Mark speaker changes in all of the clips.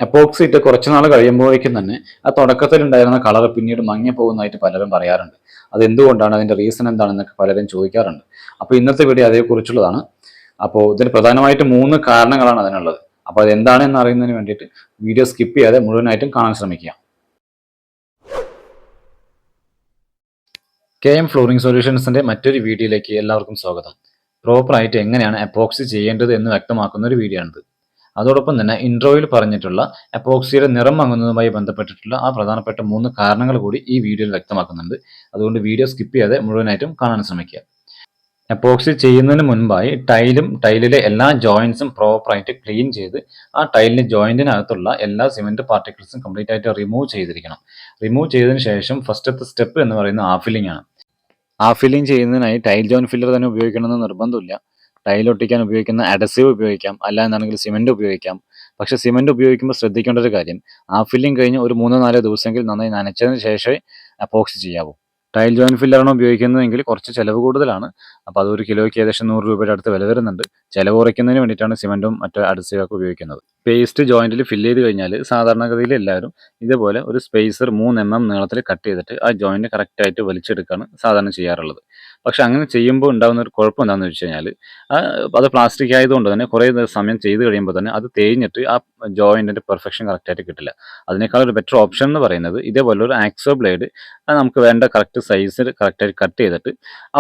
Speaker 1: Epoxy ഇട്ട് കുറച്ച് നാൾ കഴിയുമ്പോഴേക്കും തന്നെ ആ തുടക്കത്തിലുണ്ടായിരുന്ന കളർ പിന്നീട് മങ്ങിപ്പോകുന്നതായിട്ട് പലരും പറയാറുണ്ട്. അത് എന്തുകൊണ്ടാണ്, അതിന്റെ റീസൺ എന്താണെന്നൊക്കെ പലരും ചോദിക്കാറുണ്ട്. അപ്പോൾ ഇന്നത്തെ വീഡിയോ അതേക്കുറിച്ചുള്ളതാണ്. അപ്പോൾ ഇതിന് പ്രധാനമായിട്ട് 3 കാരണങ്ങളാണ് അതിനുള്ളത്. അപ്പോൾ അതെന്താണ് എന്ന് അറിയുന്നതിന് വേണ്ടിയിട്ട് വീഡിയോ സ്കിപ്പ് ചെയ്യാതെ മുഴുവനായിട്ടും കാണാൻ ശ്രമിക്കുക. KM ഫ്ലോറിംഗ് സൊല്യൂഷൻസിന്റെ മറ്റൊരു വീഡിയോയിലേക്ക് എല്ലാവർക്കും സ്വാഗതം. പ്രോപ്പറായിട്ട് എങ്ങനെയാണ് എപ്പോക്സി ചെയ്യേണ്ടത് എന്ന് വ്യക്തമാക്കുന്ന ഒരു വീഡിയോ ആണിത്. അതോടൊപ്പം തന്നെ ഇൻട്രോയിൽ പറഞ്ഞിട്ടുള്ള എപ്പോക്സിയുടെ നിറം മങ്ങുന്നതുമായി ബന്ധപ്പെട്ടിട്ടുള്ള ആ പ്രധാനപ്പെട്ട 3 കാരണങ്ങൾ കൂടി ഈ വീഡിയോയിൽ വ്യക്തമാക്കുന്നുണ്ട്. അതുകൊണ്ട് വീഡിയോ സ്കിപ്പ് ചെയ്യാതെ മുഴുവനായിട്ടും കാണാൻ ശ്രമിക്കുക. എപ്പോക്സി ചെയ്യുന്നതിന് മുൻപായി ടൈലിലെ എല്ലാ ജോയിന്റ്സും പ്രോപ്പറായിട്ട് ക്ലീൻ ചെയ്ത് ആ ടൈലിന്റെ ജോയിന്റിനകത്തുള്ള എല്ലാ സിമെന്റ് പാർട്ടിക്കിൾസും കംപ്ലീറ്റ് ആയിട്ട് റിമൂവ് ചെയ്തിരിക്കണം. റിമൂവ് ചെയ്തതിന് ശേഷം ഫസ്റ്റത്തെ സ്റ്റെപ്പ് എന്ന് പറയുന്നത് ആഫില്ലിംഗ് ആണ്. ആഫില്ലിംഗ് ചെയ്യുന്നതിനായി ടൈൽ ജോയിന്റ് ഫില്ലർ തന്നെ ഉപയോഗിക്കണമെന്ന് നിർബന്ധമില്ല. ടൈൽ ഒട്ടിക്കാൻ ഉപയോഗിക്കുന്ന അഡസീവ് ഉപയോഗിക്കാം, അല്ല എന്നാണെങ്കിൽ സിമെന്റ് ഉപയോഗിക്കാം. പക്ഷെ സിമെന്റ് ഉപയോഗിക്കുമ്പോൾ ശ്രദ്ധിക്കേണ്ട ഒരു കാര്യം, ആഫില്ലിംഗ് കഴിഞ്ഞ് ഒരു 3-4 ദിവസമെങ്കിൽ നന്നായി നനച്ചതിന് ശേഷമേ എപ്പോക്സി ചെയ്യാവൂ. ടൈൽ ജോയിന്റ് ഫില്ലറാണ് ഉപയോഗിക്കുന്നതെങ്കിൽ കുറച്ച് ചിലവ് കൂടുതലാണ്. അപ്പോൾ അതൊരു കിലോയ്ക്ക് ഏകദേശം 100 രൂപയുടെ അടുത്ത് വില വരുന്നുണ്ട്. ചിലവ് കുറയ്ക്കുന്നതിന് വേണ്ടിയിട്ടാണ് സിമെന്റും മറ്റ് അഡസീവൊക്കെ ഉപയോഗിക്കുന്നത്. പേസ്റ്റ് ജോയിന്റിൽ ഫില്ല് ചെയ്ത് കഴിഞ്ഞാൽ സാധാരണഗതിയിൽ എല്ലാവരും ഇതേപോലെ ഒരു സ്പേസർ 3 mm നീളത്തിൽ കട്ട് ചെയ്തിട്ട് ആ ജോയിന്റ് കറക്റ്റായിട്ട് വലിച്ചെടുക്കുകയാണ് സാധാരണ ചെയ്യാറുള്ളത്. പക്ഷെ അങ്ങനെ ചെയ്യുമ്പോൾ ഉണ്ടാകുന്ന ഒരു കുഴപ്പം എന്താണെന്ന് വെച്ച് കഴിഞ്ഞാൽ, അത് പ്ലാസ്റ്റിക് ആയതുകൊണ്ട് തന്നെ കുറേ സമയം ചെയ്ത് കഴിയുമ്പോൾ തന്നെ അത് തേഞ്ഞിട്ട് ആ ജോയിന്റിന്റെ പെർഫെക്ഷൻ കറക്റ്റായിട്ട് കിട്ടില്ല. അതിനേക്കാൾ ഒരു ബെറ്റർ ഓപ്ഷൻ എന്ന് പറയുന്നത് ഇതേപോലെ ഒരു ആക്സോ ബ്ലേഡ്, അത് നമുക്ക് വേണ്ട കറക്റ്റ് സൈസിൽ കറക്റ്റായിട്ട് കട്ട് ചെയ്തിട്ട്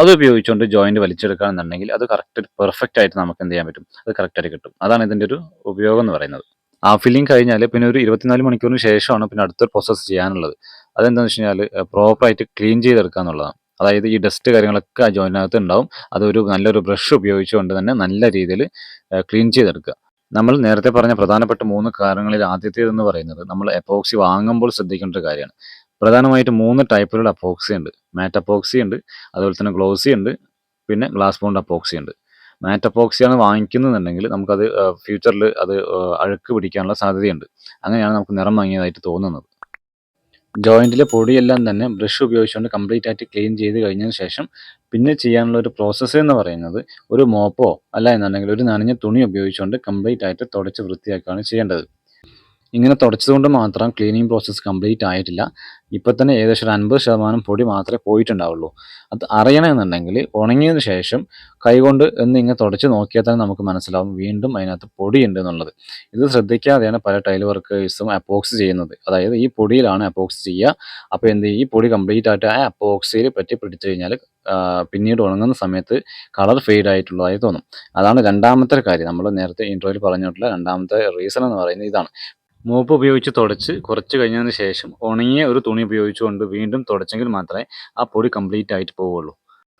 Speaker 1: അത് ഉപയോഗിച്ചുകൊണ്ട് ജോയിന്റ് വലിച്ചെടുക്കുകയാണെന്നുണ്ടെങ്കിൽ അത് കറക്റ്റ് പെർഫെക്റ്റ് ആയിട്ട് നമുക്ക് എന്ത് ചെയ്യാൻ പറ്റും, അത് കറക്റ്റായിട്ട് കിട്ടും. അതാണ് ഇതിൻ്റെ ഒരു ഉപയോഗം എന്ന് പറയുന്നത്. ആ ഫില്ലിംഗ് കഴിഞ്ഞാൽ പിന്നെ ഒരു 24 മണിക്കൂറിന് ശേഷമാണ് പിന്നെ അടുത്തൊരു പ്രോസസ്സ് ചെയ്യാനുള്ളത്. അതെന്താണെന്ന് വെച്ച് കഴിഞ്ഞാൽ പ്രോപ്പറായിട്ട് ക്ലീൻ ചെയ്തെടുക്കുക എന്നുള്ളതാണ്. അതായത് ഈ ഡസ്റ്റ് കാര്യങ്ങളൊക്കെ ആ ജോയിനകത്ത് ഉണ്ടാവും. അതൊരു നല്ലൊരു ബ്രഷ് ഉപയോഗിച്ചുകൊണ്ട് തന്നെ നല്ല രീതിയിൽ ക്ലീൻ ചെയ്തെടുക്കുക. നമ്മൾ നേരത്തെ പറഞ്ഞ പ്രധാനപ്പെട്ട 3 കാരണങ്ങളിൽ ആദ്യത്തേതെന്ന് പറയുന്നത്, നമ്മൾ എപ്പോക്സി വാങ്ങുമ്പോൾ ശ്രദ്ധിക്കേണ്ട ഒരു കാര്യമാണ്. പ്രധാനമായിട്ട് 3 ടൈപ്പിലുള്ള എപ്പോക്സി ഉണ്ട്. മാറ്റ് എപ്പോക്സി ഉണ്ട്, അതുപോലെ തന്നെ ഗ്ലോസി ഉണ്ട്, പിന്നെ ഗ്ലാസ് ബോണ്ട് എപ്പോക്സി ഉണ്ട്. മാറ്റ് എപ്പോക്സിയാണ് വാങ്ങിക്കുന്നതെന്നുണ്ടെങ്കിൽ നമുക്കത് ഫ്യൂച്ചറിൽ അത് അഴുക്ക് പിടിക്കാനുള്ള സാധ്യതയുണ്ട്. അങ്ങനെയാണ് നമുക്ക് നിറം മങ്ങിയതായിട്ട് തോന്നുന്നത്. ജോയിന്റിലെ പൊടിയെല്ലാം തന്നെ ബ്രഷ് ഉപയോഗിച്ചുകൊണ്ട് കംപ്ലീറ്റ് ആയിട്ട് ക്ലീൻ ചെയ്ത് കഴിഞ്ഞതിന് ശേഷം പിന്നെ ചെയ്യാനുള്ള ഒരു പ്രോസസ്സ് എന്ന് പറയുന്നത്, ഒരു മോപ്പോ അല്ല എന്നുണ്ടെങ്കിൽ ഒരു നനഞ്ഞ തുണി ഉപയോഗിച്ചുകൊണ്ട് കംപ്ലീറ്റ് ആയിട്ട് തുടച്ച് വൃത്തിയാക്കുകയാണ് ചെയ്യേണ്ടത്. ഇങ്ങനെ തുടച്ചതുകൊണ്ട് മാത്രം ക്ലീനിങ് പ്രോസസ്സ് കംപ്ലീറ്റ് ആയിട്ടില്ല. ഇപ്പം തന്നെ ഏകദേശം ഒരു 50% പൊടി മാത്രമേ പോയിട്ടുണ്ടാവുള്ളൂ. അത് അറിയണമെന്നുണ്ടെങ്കിൽ ഉണങ്ങിയതിന് ശേഷം കൈകൊണ്ട് ഇങ്ങനെ തുടച്ച് നോക്കിയാൽ തന്നെ നമുക്ക് മനസ്സിലാവും വീണ്ടും അതിനകത്ത് പൊടിയുണ്ട് എന്നുള്ളത്. ഇത് ശ്രദ്ധിക്കാതെയാണ് പല ടൈൽ വർക്കേഴ്സും എപ്പോക്സി ചെയ്യുന്നത്. അതായത് ഈ പൊടിയിലാണ് എപ്പോക്സി ചെയ്യുക. അപ്പോൾ എന്ത് ചെയ്യും, ഈ പൊടി കംപ്ലീറ്റ് ആയിട്ട് ആ എപ്പോക്സിയിൽ പറ്റി പിടിച്ചു കഴിഞ്ഞാൽ പിന്നീട് ഉണങ്ങുന്ന സമയത്ത് കളർ ഫെയ്ഡ് ആയിട്ടുള്ളതായി തോന്നും. അതാണ് രണ്ടാമത്തെ കാര്യം. നമ്മൾ നേരത്തെ ഇൻട്രോയിൽ പറഞ്ഞിട്ടുള്ള രണ്ടാമത്തെ റീസൺ എന്ന് പറയുന്നത് ഇതാണ്. മോപ്പ് ഉപയോഗിച്ച് തുടച്ച് കുറച്ച് കഴിഞ്ഞതിന് ശേഷം ഉണങ്ങിയ ഒരു തുണി ഉപയോഗിച്ചുകൊണ്ട് വീണ്ടും തുടച്ചെങ്കിൽ മാത്രമേ ആ പൊടി കംപ്ലീറ്റ് ആയിട്ട് പോവുള്ളൂ.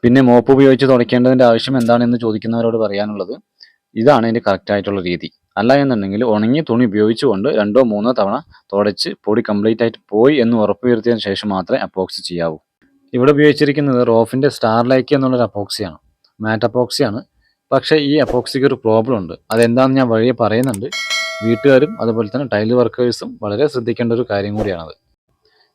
Speaker 1: പിന്നെ മോപ്പ് ഉപയോഗിച്ച് തുടയ്ക്കേണ്ടതിൻ്റെ ആവശ്യം എന്താണെന്ന് ചോദിക്കുന്നവരോട് പറയാനുള്ളത്, ഇതാണ് ഇതിൻ്റെ കറക്റ്റ് ആയിട്ടുള്ള രീതി. അല്ല എന്നുണ്ടെങ്കിൽ ഉണങ്ങിയ തുണി ഉപയോഗിച്ചുകൊണ്ട് 2-3 തവണ തുടച്ച് പൊടി കംപ്ലീറ്റ് ആയിട്ട് പോയി എന്ന് ഉറപ്പുവരുത്തിയതിന് ശേഷം മാത്രമേ അപ്പോക്സി ചെയ്യാവൂ. ഇവിടെ ഉപയോഗിച്ചിരിക്കുന്നത് റോഫിൻ്റെ സ്റ്റാർലൈക്ക് എന്നുള്ളൊരു അപ്പോക്സിയാണ്, മാറ്റ് അപ്പോക്സിയാണ്. പക്ഷേ ഈ അപ്പോക്സിക്ക് ഒരു പ്രോബ്ലം ഉണ്ട്. അതെന്താണെന്ന് ഞാൻ വഴിയെ പറയുന്നുണ്ട്. വീട്ടുകാരും അതുപോലെ തന്നെ ടൈൽ വർക്കേഴ്സും വളരെ ശ്രദ്ധിക്കേണ്ട ഒരു കാര്യം കൂടിയാണത്.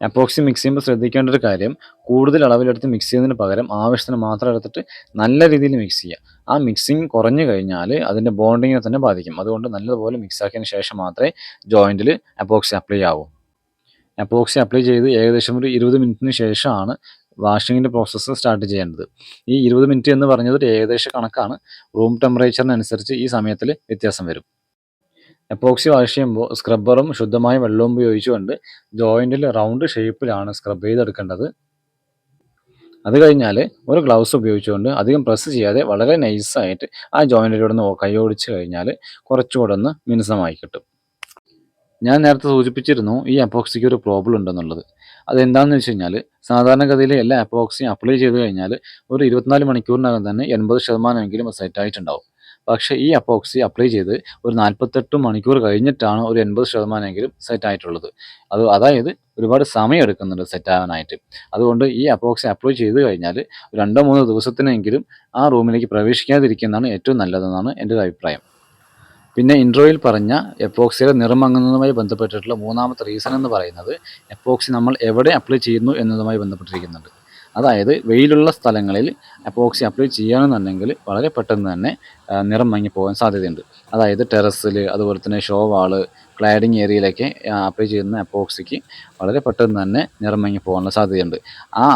Speaker 1: എപ്പോക്സി മിക്സ് ചെയ്യുമ്പോൾ ശ്രദ്ധിക്കേണ്ട ഒരു കാര്യം, കൂടുതൽ അളവിലെടുത്ത് മിക്സ് ചെയ്യുന്നതിന് പകരം ആവശ്യത്തിന് മാത്രം എടുത്തിട്ട് നല്ല രീതിയിൽ മിക്സ് ചെയ്യുക. ആ മിക്സിങ് കുറഞ്ഞു കഴിഞ്ഞാൽ അതിൻ്റെ ബോണ്ടിങ്ങിനെ തന്നെ ബാധിക്കും. അതുകൊണ്ട് നല്ലതുപോലെ മിക്സ് ആക്കിയതിന് ശേഷം മാത്രമേ ജോയിൻറ്റിൽ എപ്പോക്സി അപ്ലൈ ആവൂ. എപ്പോക്സി അപ്ലൈ ചെയ്ത് ഏകദേശം ഒരു 20 മിനിറ്റിന് ശേഷമാണ് വാഷിങ്ങിൻ്റെ പ്രോസസ്സ് സ്റ്റാർട്ട് ചെയ്യേണ്ടത്. ഈ 20 മിനിറ്റ് എന്ന് പറഞ്ഞത് ഒരു ഏകദേശ കണക്കാണ്. റൂം ടെമ്പറേച്ചറിനനുസരിച്ച് ഈ സമയത്തിൽ വ്യത്യാസം വരും. എപ്പോക്സി വാഷ് ചെയ്യുമ്പോൾ സ്ക്രബ്ബറും ശുദ്ധമായ വെള്ളവും ഉപയോഗിച്ചുകൊണ്ട് ജോയിൻറ്റിൽ റൗണ്ട് ഷേപ്പിലാണ് സ്ക്രബ് ചെയ്തെടുക്കേണ്ടത്. അത് കഴിഞ്ഞാൽ ഒരു ഗ്ലൗസ് ഉപയോഗിച്ചുകൊണ്ട് അധികം പ്രസ് ചെയ്യാതെ വളരെ നൈസായിട്ട് ആ ജോയിൻറ്റിലൂടെ ഒന്ന് കൈയോടിച്ച് കഴിഞ്ഞാൽ കുറച്ചുകൂടെ ഒന്ന് മിനുസമായി കിട്ടും. ഞാൻ നേരത്തെ സൂചിപ്പിച്ചിരുന്നു ഈ എപ്പോക്സിക്ക് ഒരു പ്രോബ്ലം ഉണ്ടെന്നുള്ളത്. അതെന്താണെന്ന് വെച്ച് കഴിഞ്ഞാൽ, സാധാരണഗതിയിൽ എല്ലാ എപ്പോക്സിയും അപ്ലൈ ചെയ്ത് കഴിഞ്ഞാൽ ഒരു 24 മണിക്കൂറിനകം തന്നെ 80% സെറ്റ് ആയിട്ടുണ്ടാവും. പക്ഷേ ഈ എപ്പോക്സി അപ്ലൈ ചെയ്ത് ഒരു 48 മണിക്കൂർ കഴിഞ്ഞിട്ടാണ് ഒരു 80% സെറ്റ് ആയിട്ടുള്ളത്. അതായത് ഒരുപാട് സമയം എടുക്കുന്നുണ്ട് സെറ്റ് ആവാനായിട്ട്. അതുകൊണ്ട് ഈ എപ്പോക്സി അപ്ലൈ ചെയ്ത് കഴിഞ്ഞാൽ 2-3 ദിവസത്തിനെങ്കിലും ആ റൂമിലേക്ക് പ്രവേശിക്കാതിരിക്കുന്നതാണ് ഏറ്റവും നല്ലതെന്നാണ് എൻ്റെ ഒരു അഭിപ്രായം. പിന്നെ ഇൻട്രോയിൽ പറഞ്ഞ എപ്പോക്സിയുടെ നിറം മങ്ങുന്നതുമായി ബന്ധപ്പെട്ടിട്ടുള്ള 3ാമത്തെ റീസൺ എന്ന് പറയുന്നത്, എപ്പോക്സി നമ്മൾ എവിടെ അപ്ലൈ ചെയ്യുന്നു എന്നതുമായി ബന്ധപ്പെട്ടിരിക്കുന്നുണ്ട്. അതായത് വെയിലുള്ള സ്ഥലങ്ങളിൽ എപ്പോക്സി അപ്ലൈ ചെയ്യുകയാണെന്നുണ്ടെങ്കിൽ വളരെ പെട്ടെന്ന് തന്നെ നിറം മങ്ങിപ്പോകാൻ സാധ്യതയുണ്ട്. അതായത് ടെറസിൽ, അതുപോലെ തന്നെ ഷോ വാള്, ക്ലാഡിങ് ഏരിയയിലേക്ക് അപ്ലൈ ചെയ്യുന്ന എപ്പോക്സിക്ക് വളരെ പെട്ടെന്ന് തന്നെ നിറം മങ്ങി പോകാനുള്ള സാധ്യതയുണ്ട്.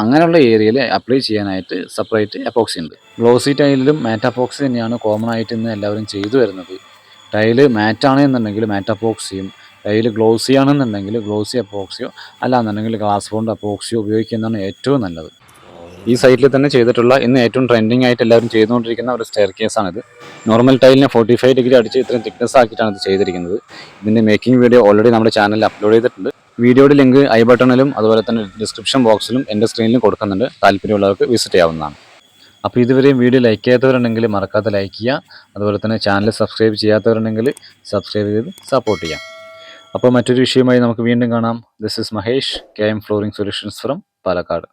Speaker 1: അങ്ങനെയുള്ള ഏരിയയിൽ അപ്ലൈ ചെയ്യാനായിട്ട് സെപ്പറേറ്റ് എപ്പോക്സി ഉണ്ട്. ഗ്ലോസി ടൈലിലും മാറ്റ് എപ്പോക്സി തന്നെയാണ് കോമൺ ആയിട്ട് ഇന്ന് എല്ലാവരും ചെയ്തു വരുന്നത്. ടൈല് മാറ്റാണെന്നുണ്ടെങ്കിൽ മാറ്റ് എപ്പോക്സിയും, ടൈല് ഗ്ലോസി ആണെന്നുണ്ടെങ്കിൽ ഗ്ലോസി എപ്പോക്സിയോ, അല്ലാന്നുണ്ടെങ്കിൽ ഗ്ലാസ് ബോണ്ട് എപ്പോക്സിയോ ഉപയോഗിക്കുന്നതാണ് ഏറ്റവും നല്ലത്. ഈ സൈറ്റിൽ തന്നെ ചെയ്തിട്ടുള്ള ഇന്ന് ഏറ്റവും ട്രെൻഡിങ് ആയിട്ട് എല്ലാവരും ചെയ്തുകൊണ്ടിരിക്കുന്ന ഒരു സ്റ്റെയർ കേസാണിത്. നോർമൽ ടൈലിനെ 45 ഡിഗ്രി അടിച്ച് ഇത്രയും തിക്നെസ് ആക്കിയിട്ടാണ് ഇത് ചെയ്തിരിക്കുന്നത്. ഇതിൻ്റെ മേക്കിംഗ് വീഡിയോ ഓൾറെഡി നമ്മുടെ ചാനലിൽ അപ്ലോഡ് ചെയ്തിട്ടുണ്ട്. വീഡിയോയുടെ ലിങ്ക് ഐ ബട്ടണിലും അതുപോലെ തന്നെ ഡിസ്ക്രിപ്ഷൻ ബോക്സിലും എൻ്റെ സ്ക്രീനിലും കൊടുക്കുന്നുണ്ട്. താല്പര്യമുള്ളവർക്ക് വിസിറ്റ് ചെയ്യാവുന്നതാണ്. അപ്പോൾ ഇതുവരെയും വീഡിയോ ലൈക്ക് ചെയ്യാത്തവരുണ്ടെങ്കിൽ മറക്കാതെ ലൈക്ക് ചെയ്യുക. അതുപോലെ തന്നെ ചാനൽ സബ്സ്ക്രൈബ് ചെയ്യാത്തവരുണ്ടെങ്കിൽ സബ്സ്ക്രൈബ് ചെയ്ത് സപ്പോർട്ട് ചെയ്യാം. അപ്പോൾ മറ്റൊരു വിഷയമായി നമുക്ക് വീണ്ടും കാണാം. This is Mahesh, KM flooring solutions from Palakkad.